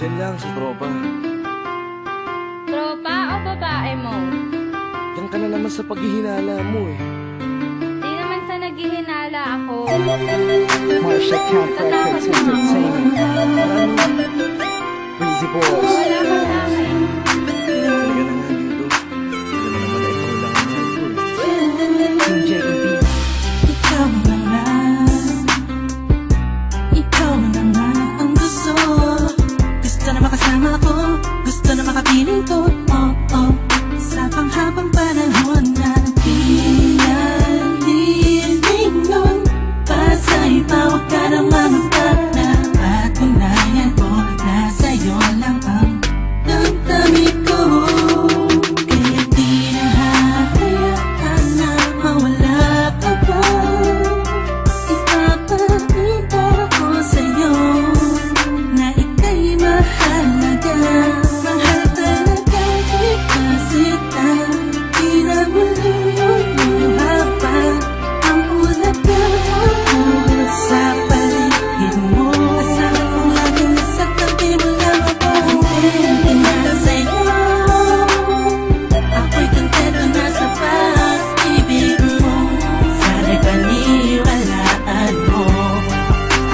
Yan lang sa tropa. Tropa o babae mo? Yan ka na naman sa paghihinala mo eh. Di naman sa naghihinala ako. Marsha Camp Records Entertainment. Breezy Boys. Wala ka sa akin. Talaga na nga dito. Hindi naman naman na ikaw lang ang mahal ko eh. Team JEB. Ikaw na nga. Ikaw na nga ang gusto. Gusto na makasama ko. Gusto na makapiling ko. Oh, oh. Sa panghabang panahon na pinalilingon. Pasa'y tawag ka naman na patunayan ko na sa'yo lang ang damdamin ko. Kaya di na hahayaan na mawala ka pa. Ipapakita ko sa'yo na ika'y mahalaga. Mahal talaga kita sita. Di na muli haba ang ulaga sa paligid mo. Asahan kong laging nasa tabi mo lang ako. Kontento na sa'yo. Ako'y kontento na sa pag-ibig mo. Sana'y paniwalaan mo.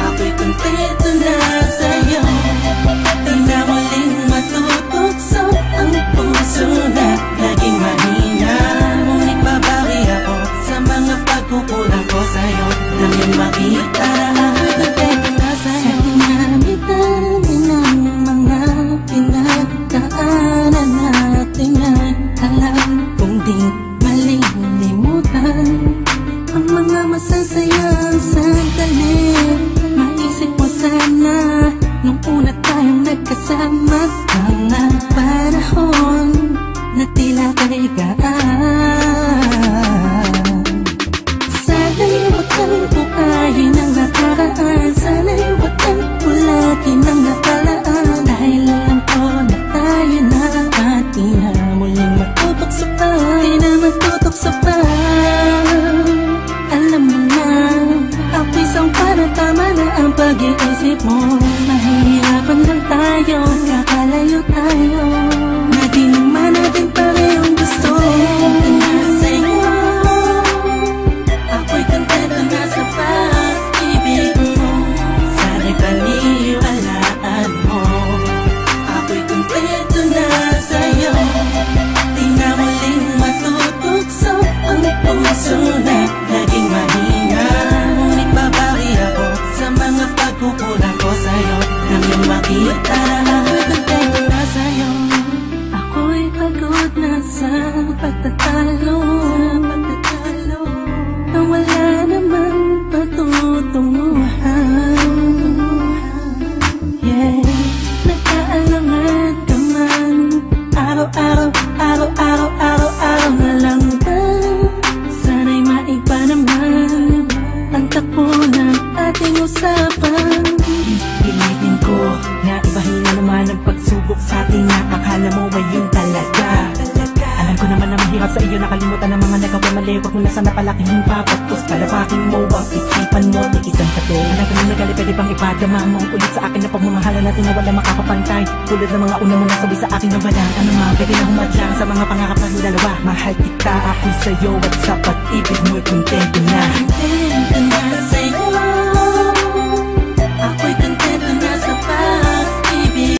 Ako'y kontento na sa'yo. Di na muling matutokso ang puso na naging mahina. Ngunit babawi ako sa mga pagkukulang ko sa'yo. Nang iyong makita, ako'y kontento na sa'yo. Sa dinami-dami ng mga pinagdaanan natin ay alam kong di malilimutan ang mga masasayang sandali. Maisip mo sana nung una tayong nagkasama. Mga panahon na tila kay gaan. Sana'y huwag kang bukayin ang nakaraan. Sana'y huwag kang ulagin ang nakalaan. Dahil alam ko na tayo na at di na muling matutokso pa. Di na matutokso pa. Alam mo na ako'y sangpa na tama na ang pag-iisip mo. Mahihirapan lang tayo, kakalayo tayo. Na di naman natin parehong gusto. Kontento na sa'yo. Ako'y kontento na sa pag-ibig mo. Sana'y paniwalaan mo. Ako'y kontento na sa'yo. Di na muling matutokso ang puso na naging mahina. Ngunit babawi ako sa mga pagkukulang ko sa'yo. Nang iyong makita, ako'y kontento na sa'yo. Ako'y pagod na sa pagtatalo. Na wala namang patutunguhan. Yeah, nagkaalangan ka man. Araw-araw, araw-araw, araw-araw na lang ba? Sana'y maiba naman ang takbo ng ating usapan. Pilitin ko na ibahin na naman ang pagsubok sa ating nakakala mo ay yun talaga. Alam ko naman na mahirap sa iyo nakalimutan ang mga nagawa mali. Huwag mo na sana palakihin pa. Pagkos palapakin mo ang isipan mo. Di isang tato. Alam ko na nagali pwede bang ipadama mo ulit sa akin na pagmamahalan natin na wala makakapantay. Tulad ng mga una mo nasabi sa akin na wala ano ma, pwede na humadlang sa mga pangarap ng dalawa. Mahal kita, ako'y sa'yo at sa pag-ibig mo'y kontento na. Kontento na sa'yo.